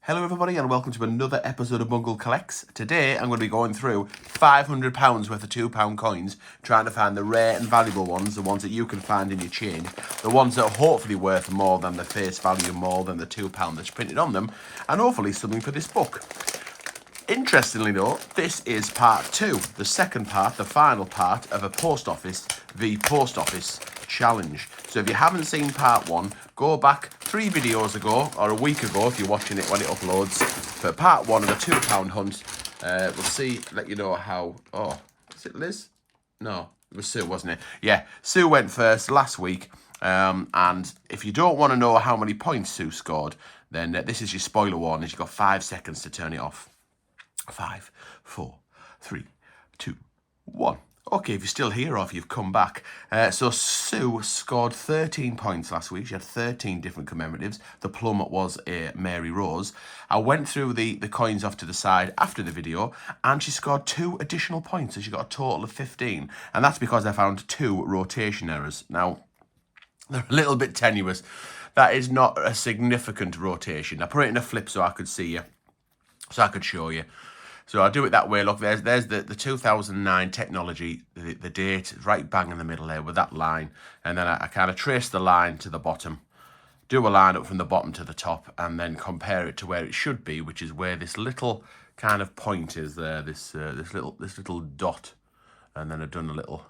Hello everybody and welcome to another episode of Bungle Collects. Today I'm going to be going through £500 worth of £2 coins, trying to find the rare and valuable ones, the ones that you can find in your change, the ones that are hopefully worth more than the face value, more than the £2 that's printed on them, and hopefully something for this book. Interestingly though, this is part 2, the second part, the final part of a Post Office v Post Office challenge. So if you haven't seen part 1, go back 3 videos ago, or a week ago if you're watching it when it uploads, for part 1 of the £2 hunt. Let you know how, is it Liz? No, it was Sue, wasn't it? Yeah, Sue went first last week. And if you don't want to know how many points Sue scored, then this is your spoiler warning. You've got 5 seconds to turn it off. 5, 4, 3, 2, 1. Okay, if you're still here or if you've come back. So Sue scored 13 points last week. She had 13 different commemoratives. The plum was a Mary Rose. I went through the coins off to the side after the video and she scored 2 additional points. So she got a total of 15. And that's because I found 2 rotation errors. Now, they're a little bit tenuous. That is not a significant rotation. I put it in a flip so I could see you, so I could show you. So I do it that way. Look, there's the 2009 technology, the date right bang in the middle there with that line. And then I kind of trace the line to the bottom, do a line up from the bottom to the top, and then compare it to where it should be, which is where this little kind of point is there, this little dot. And then I've done a little,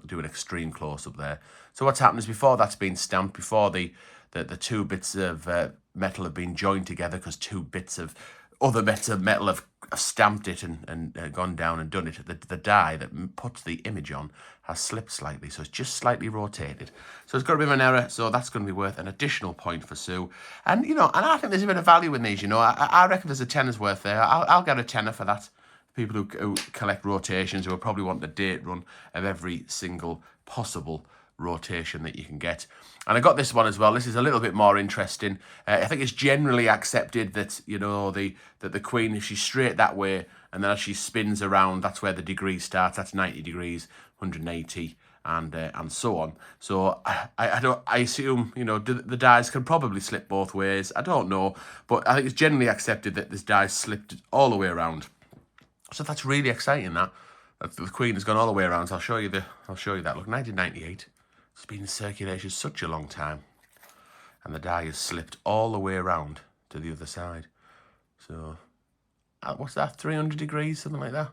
do an extreme close-up there. So what's happened is before that's been stamped, before the 2 bits of metal have been joined together, because 2 bits of other bits of metal have stamped it and gone down and done it, the die that puts the image on has slipped slightly, so it's just slightly rotated. So it's got a bit of an error, so that's going to be worth an additional point for Sue. And, and I think there's a bit of value in these, I reckon there's a tenner's worth there. I'll get a tenner for that. People who collect rotations, who will probably want the date run of every single possible rotation that you can get. And I got this one as well. This is a little bit more interesting. I think it's generally accepted that, that the Queen, if she's straight that way, and then as she spins around, that's where the degrees starts. That's 90 degrees, 180, and so on. So I assume, the dies can probably slip both ways. I don't know, but I think it's generally accepted that this die slipped all the way around. So that's really exciting. That the Queen has gone all the way around. So I'll show you that. Look, 1998. It's been in circulation such a long time, and the die has slipped all the way around to the other side. So, what's that? 300 degrees, something like that.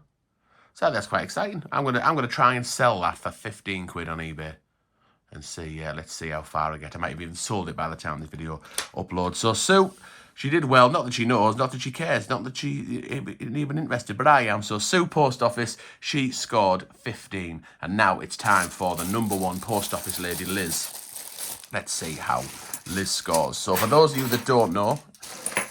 So that's quite exciting. I'm gonna try and sell that for 15 quid on eBay, and see. Let's see how far I get. I might have even sold it by the time this video uploads. So Sue, she did well. Not that she knows, not that she cares, not that she isn't even interested, but I am. So Sue Post Office, she scored 15. And now it's time for the #1 Post Office lady, Liz. Let's see how Liz scores. So for those of you that don't know,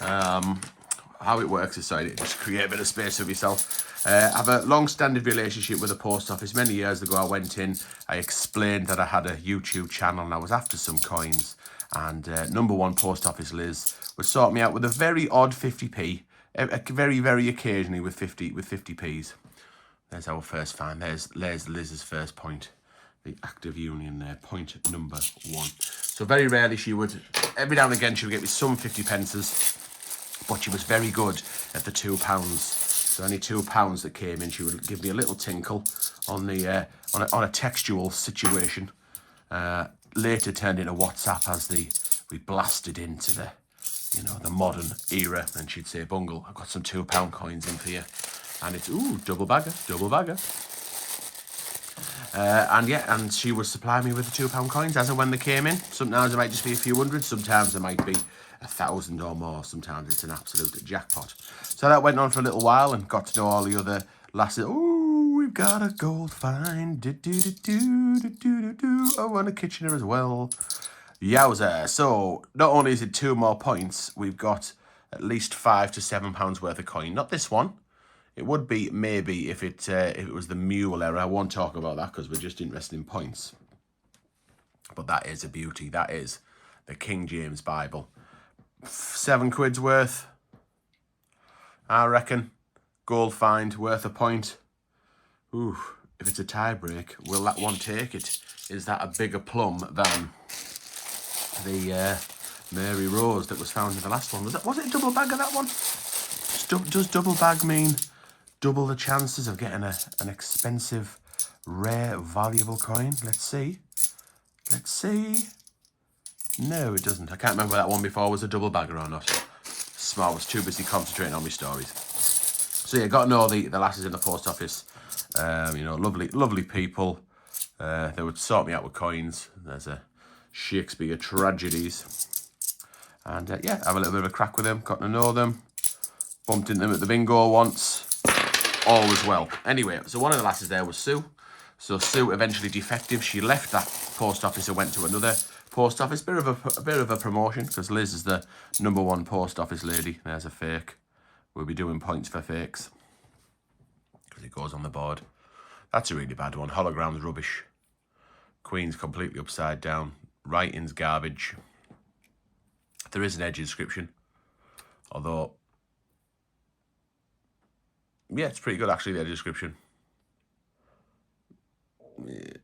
how it works is, sorry, just create a bit of space for yourself. I have a long-standing relationship with the Post Office. Many years ago I went in, I explained that I had a YouTube channel and I was after some coins. And #1 Post Office Liz would sort me out with a very odd 50p, very, very occasionally with 50p's. There's our first find. There's Liz's first point. The active union there, point #1. So very rarely she would, every now and again she would get me some 50 pences, but she was very good at the £2. So any £2 that came in, she would give me a little tinkle on the on a textual situation. Later turned into WhatsApp as we blasted into the modern era, and she'd say, "Bungle, I've got some £2 coins in for you," and it's double bagger. And she would supply me with the £2 coins as and when they came in. Sometimes it might just be a few hundred, sometimes it might be 1,000 or more. Sometimes it's an absolute jackpot. So that went on for a little while and got to know all the other lasses. We've got a gold find. Oh, and a Kitchener as well. Yowza. So not only is it 2 more points, we've got at least £5 to £7 worth of coin. Not this one. It would be maybe if it was the mule error. I won't talk about that because we're just interested in points. But that is a beauty. That is the King James Bible. 7 quid's worth, I reckon. Gold find worth a point. Ooh, if it's a tie break, will that one take it? Is that a bigger plum than the Mary Rose that was found in the last one. Was it a double bag of that one? Does double bag mean double the chances of getting an expensive, rare, valuable coin? Let's see. Let's see. No, it doesn't. I can't remember that one before was a double bagger or not. Smart was too busy concentrating on my stories. So yeah, got to know the lasses in the post office. You know, lovely people. They would sort me out with coins. There's a Shakespeare Tragedies. And yeah, have a little bit of a crack with them. Got to know them. Bumped into them at the bingo once. All was well. Anyway, so one of the lasses there was Sue. So Sue eventually defective. She left that post office and went to another post office. A bit of a promotion because Liz is the #1 post office lady. There's a fake. We'll be doing points for fakes because it goes on the board. That's a really bad one. Hologram's rubbish. Queen's completely upside down. Writing's garbage. There is an edge inscription, although yeah, it's pretty good actually. The edge inscription. Yeah.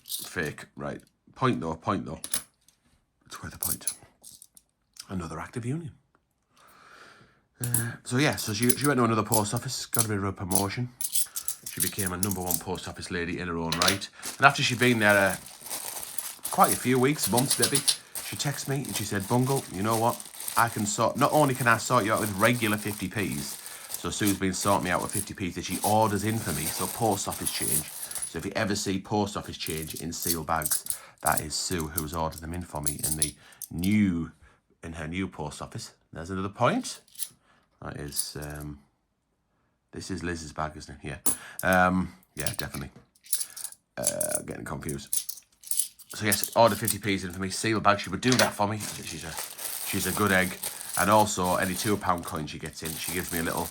Fake, right? Point though. It's worth a point. Another active union. So yeah, so she went to another post office, got a bit of a promotion. She became a #1 post office lady in her own right. And after she'd been there quite a few weeks, months maybe, she texted me and she said, Bungle, you know what? Not only can I sort you out with regular 50p's, so Sue's been sorting me out with 50p's that she orders in for me, so post office change. So if you ever see post office change in seal bags, that is Sue who's ordered them in for me in her new post office. There's another point. That is, this is Liz's bag, isn't it? Yeah. Yeah, definitely. Getting confused. So yes, order 50p's in for me. Seal bag. She would do that for me. She's a good egg. And also, any £2 coin she gets in, she gives me a little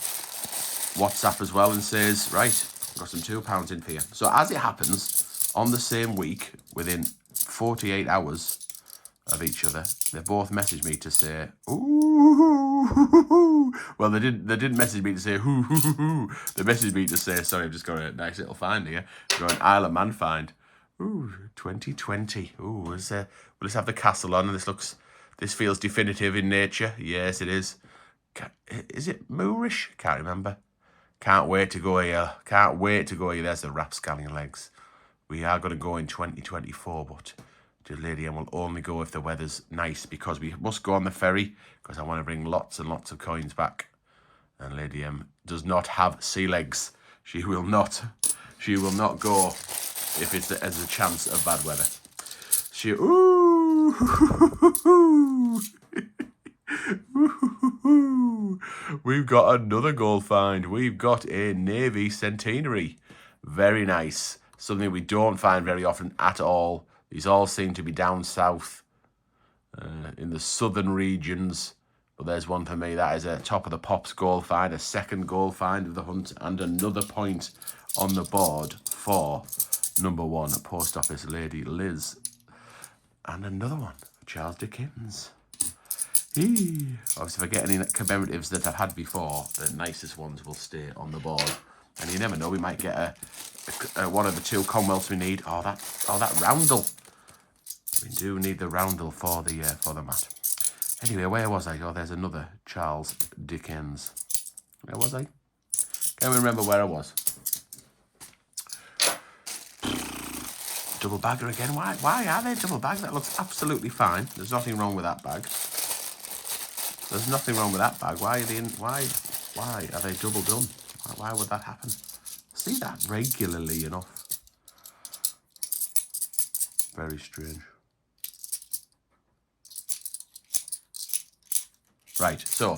WhatsApp as well and says, right, got some £2 in for you. So as it happens, on the same week, within 48 hours of each other, they both messaged me to say, ooh. Well, they didn't message me to say, ooh. They messaged me to say, sorry, I've just got a nice little find here. Got an Isle of Man find. Ooh, 2020. Ooh, let's have the castle on, and this feels definitive in nature. Yes, it is. Is it Moorish? Can't remember. Can't wait to go here. Can't wait to go here. There's the rapscallion legs. We are going to go in 2024, but Lady M will only go if the weather's nice, because we must go on the ferry, because I want to bring lots and lots of coins back. And Lady M does not have sea legs. She will not go if there's a chance of bad weather. We've got another gold find. We've got a Navy Centenary. Very nice. Something we don't find very often at all. These all seem to be down south in the southern regions. But there's one for me. That is a top of the pops gold find. A second gold find of the hunt. And another point on the board for #1 post office lady Liz. And another one, Charles Dickens. Obviously, if I get any commemoratives that I've had before, the nicest ones will stay on the board. And you never know, we might get one of the two Commonwealths we need. Oh, that roundel. We do need the roundel for the mat. Anyway, where was I? Oh, there's another Charles Dickens. Where was I? Can't remember where I was. Double bagger again. Why are they double bags? That looks absolutely fine. There's nothing wrong with that bag. There's nothing wrong with that bag. Why are they double done? Why would that happen? I see that regularly enough. Very strange. Right, so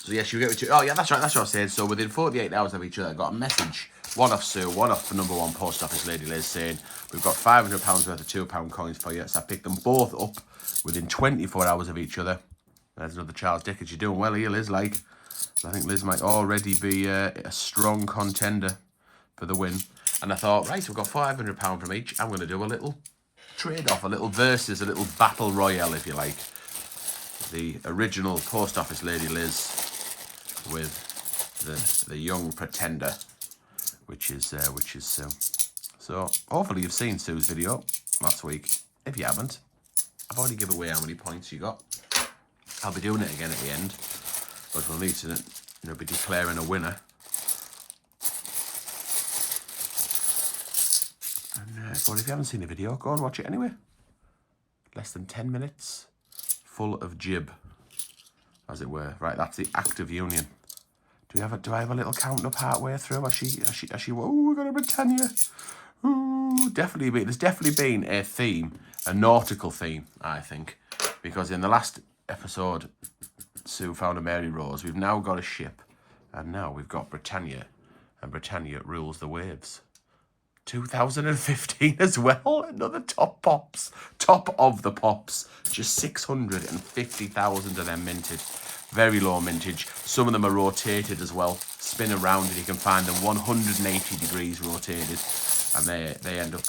yes, you get me to. Oh yeah, that's right. That's what I said. So within 48 hours of each other, I got a message. One off Sue, one off the #1 post office lady Liz, saying we've got £500 worth of £2 coins for you. So I picked them both up within 24 hours of each other. There's another Charles Dickens. You're doing well here, Liz. I think Liz might already be a strong contender for the win. And I thought, right, we've got £500 from each. I'm going to do a little trade-off, a little versus, a little battle royale, if you like. The original post office lady Liz with the young pretender, which is Sue. So hopefully you've seen Sue's video last week. If you haven't, I've already given away how many points you got. I'll be doing it again at the end, but we'll need to be declaring a winner. And but if you haven't seen the video, go and watch it anyway. Less than 10 minutes, full of jib, as it were. Right, that's the active union. Do I have a little count up halfway through? Has she? Oh, we got a Britannia. Ooh, there's definitely been a theme, a nautical theme, I think, because in the last episode, Sue found a Mary Rose. We've now got a ship, and now we've got Britannia, and Britannia rules the waves. 2015 as well, another top of the pops. Just 650,000 of them minted. Very low mintage. Some of them are rotated as well. Spin around and you can find them 180 degrees rotated, and they end up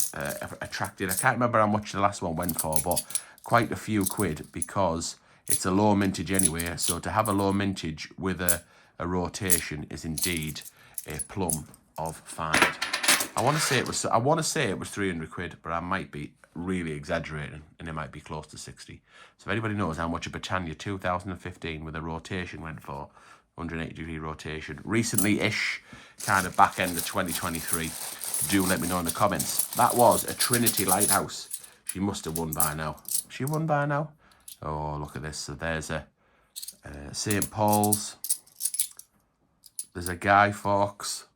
attracted. I can't remember how much the last one went for, but quite a few quid, because it's a low mintage anyway. So to have a low mintage with a rotation is indeed a plum of find. I want to say it was 300 quid, but I might be really exaggerating, and it might be close to 60. So if anybody knows how much a Britannia 2015 with a rotation went for, 180 degree rotation, recently-ish, kind of back end of 2023, do let me know in the comments. That was a Trinity Lighthouse. She must have won by now. She won by now? Oh, look at this. So there's a St. Paul's. There's a Guy Fawkes.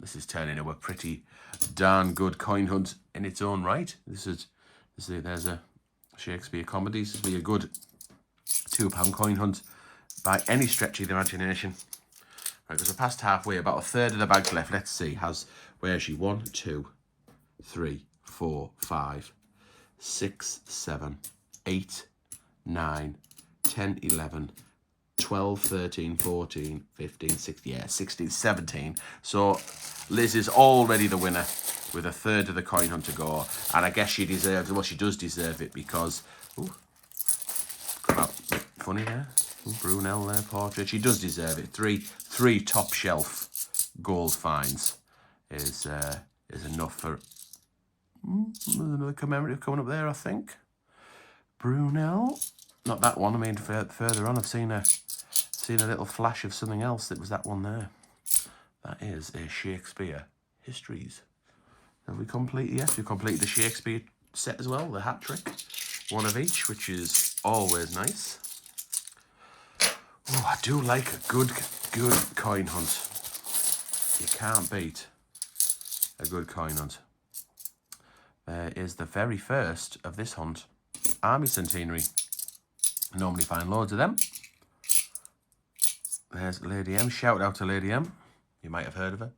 This is turning into a pretty darn good coin hunt in its own right. There's a Shakespeare Comedies. This will be a good £2 coin hunt by any stretch of the imagination. Right, because we're past halfway, about a third of the bag's left. Let's see, where is she? 1, 2, 3, 4, 5, 6, 7, 8, 9, 10, 11, 12, 13, 14, 15, 16, yeah, 16, 17. So Liz is already the winner with a third of the coin hunt to go. And I guess she deserves it. Well, she does deserve it because, come out funny there. Brunel there, portrait. She does deserve it. Three top shelf gold finds is enough for. There's another commemorative coming up there, I think. Brunel, not that one. I mean, further on, I've seen a little flash of something else. That was that one there. That is a Shakespeare Histories. Have we completed? Yes, we completed the Shakespeare set as well. The hat trick, one of each, which is always nice. Oh, I do like a good coin hunt. You can't beat a good coin hunt. There is the very first of this hunt, Army Centenary. Normally find loads of them. There's Lady M. Shout out to Lady M. You might have heard of her.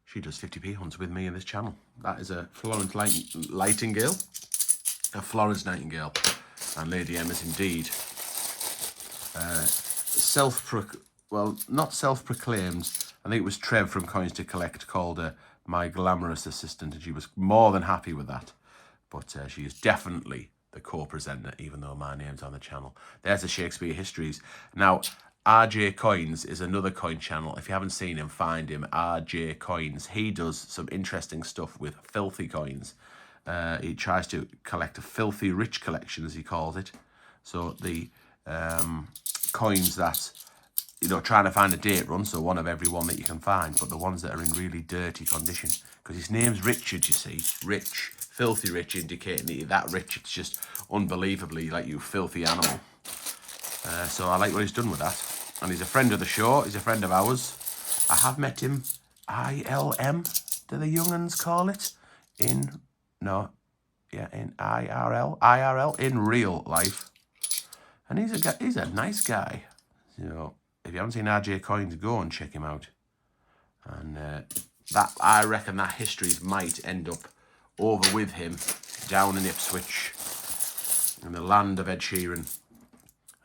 She does 50p hunts with me in this channel. That is a Florence Nightingale. A Florence Nightingale. And Lady M is indeed not self-proclaimed. I think it was Trev from Coins to Collect called her my glamorous assistant, and she was more than happy with that. But she is definitely the co-presenter, even though my name's on the channel. There's the Shakespeare Histories. Now, RJ Coins is another coin channel. If you haven't seen him, find him, RJ Coins. He does some interesting stuff with filthy coins. He tries to collect a filthy rich collection, as he calls it. So the coins that, trying to find a date run, so one of every one that you can find, but the ones that are in really dirty condition. Because his name's Richard, you see. Rich, filthy rich, indicating that you're that rich. It's just unbelievably like you filthy animal. So I like what he's done with that. And he's a friend of the show. He's a friend of ours. I have met him, ILM, do the young'uns call it? In IRL, in real life. And he's a nice guy. If you haven't seen RJ Coins, go and check him out. And I reckon that Histories might end up over with him down in Ipswich, in the land of Ed Sheeran.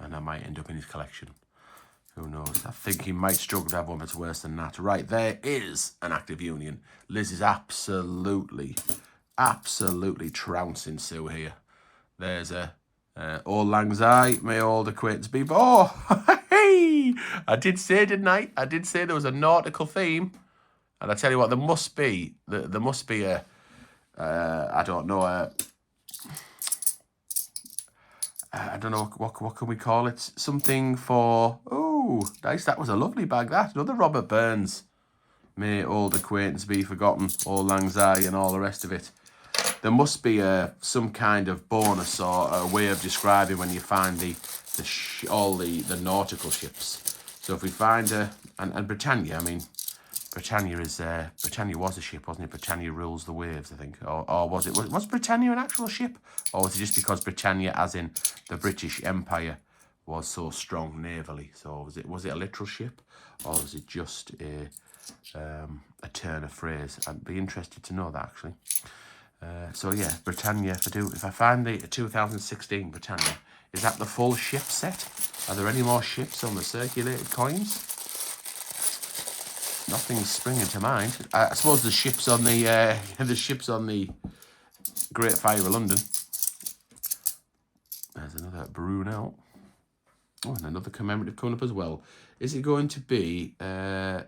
And I might end up in his collection. Who knows? I think he might struggle to have one that's worse than that. Right, there is an active union. Liz is absolutely trouncing Sue here. There's a Auld Lang Syne, may old acquaintance be. Oh, hey! I did say, didn't I? I did say there was a nautical theme. And I tell you what, there must be a, I don't know, I don't know, what can we call it? Something for... Oh, nice. That was a lovely bag, that. Another Robert Burns. May old acquaintance be forgotten. Auld Lang Syne and all the rest of it. There must be some kind of bonus or a way of describing when you find all the nautical ships. So if we find and Britannia, I mean, Britannia was a ship, wasn't it? Britannia rules the waves, I think. Or was Britannia an actual ship? Or was it just because Britannia, as in the British Empire, was so strong navally? So was it a literal ship, or was it just a turn of phrase? I'd be interested to know that, actually. So yeah, Britannia. If I find the 2016 Britannia, is that the full ship set? Are there any more ships on the circulated coins? Nothing's springing to mind. I suppose the ships on the Great Fire of London. There's another Brunel. Oh, and another commemorative coming up as well. Is it going to be an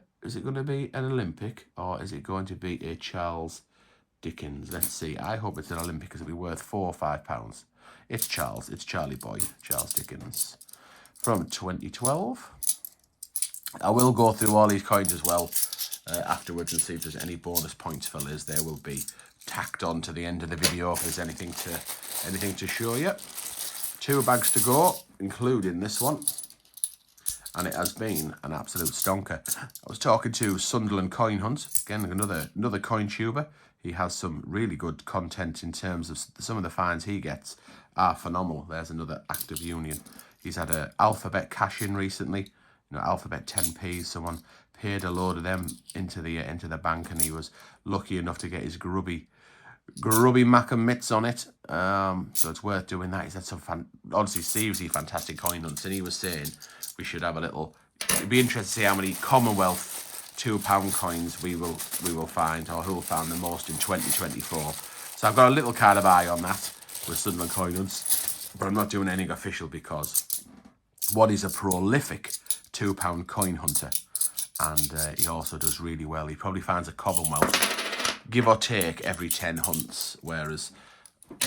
Olympic, or is it going to be a Charles Dickens? Let's see. I hope it's an Olympic because it'll be worth £4 or £5. It's Charlie Boy, Charles Dickens, from 2012. I will go through all these coins as well afterwards and see if there's any bonus points for Liz. They will be tacked on to the end of the video if there's anything to show you. 2 bags to go, including this one. And it has been an absolute stonker. I was talking to Sunderland Coin Hunt, again, another coin tuber. He has some really good content in terms of some of the finds he gets are phenomenal. There's another Active Union. He's had an Alphabet cash-in recently. You know, Alphabet 10p's. Someone paid a load of them into the bank, and he was lucky enough to get his grubby Mackem mitts on it. So it's worth doing that. He's had some honestly seriously fantastic coin hunts, and he was saying we should have a little. It'd be interesting to see how many Commonwealth £2 coins we will find, or who will find the most in 2024. So I've got a little kind of eye on that with Sunderland Coin Hunts, but I'm not doing anything official because Waddy's is a prolific £2 coin hunter, and he also does really well. He probably finds a Commonwealth, give or take, every 10 hunts, whereas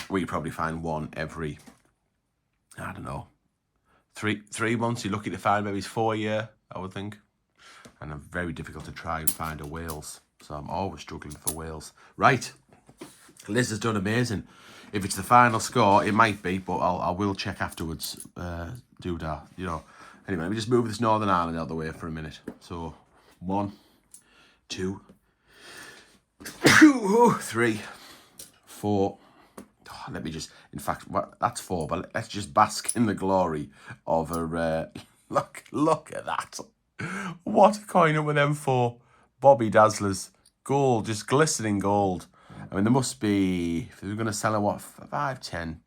we probably find one every, I don't know, three months. You're lucky to find maybe 4 a year, I would think. And it's very difficult to try and find a Wales, so I'm always struggling for Wales. Right, Liz has done amazing. If it's the final score, it might be, but I will check afterwards. Doodah, you know. Anyway, let me just move this Northern Ireland out of the way for a minute. So, 1, 2, 3, 4. Oh, let me just, in fact, that's 4, but let's just bask in the glory of a, look at that. What a coin up with them 4 Bobby Dazzlers. Gold, just glistening gold. I mean, there must be, if they're going to sell it, what, 5, 10,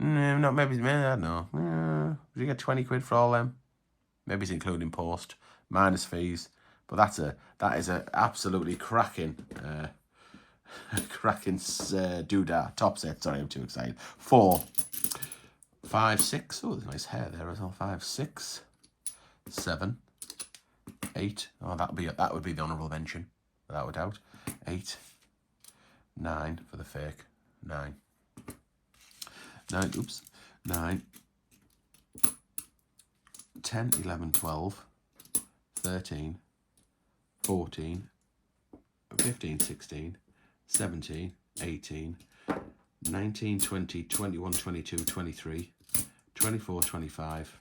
no, not maybe, I don't know. Did you get 20 quid for all them? Maybe it's including post, minus fees. But that is a absolutely cracking, doodah top set. Sorry, I'm too excited. 4, 5, 6. Oh, there's nice hair there as well. 5, 6, 7, 8. Oh, that would be the honourable mention, without a doubt. 8, 9 for the fake. 9. 9, 10, 11, 12, 13, 14, 15, 16, 17, 18, 19, 20, 21, 22, 23, 24, 25,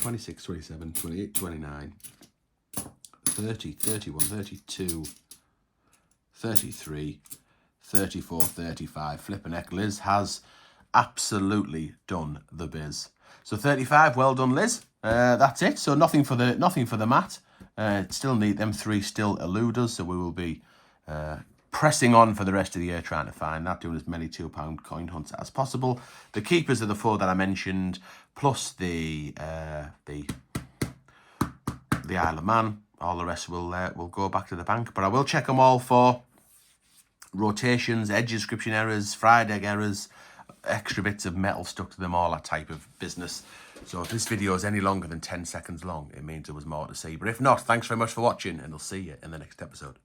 26, 27, 28, 29, 30, 31, 32, 33, 34, 35. Flippin' heck, Liz has absolutely done the biz. So 35, well done, Liz. That's it. So nothing for the mat. Still need them 3 still elude us, so we will be pressing on for the rest of the year trying to find that, doing as many £2 coin hunts as possible. The keepers are the 4 that I mentioned, plus the Isle of Man. All the rest will go back to the bank, but I will check them all for rotations, edge inscription errors, fried egg errors, extra bits of metal stuck to them, all that type of business. So if this video is any longer than 10 seconds long, it means there was more to see. But if not, thanks very much for watching, and I'll see you in the next episode.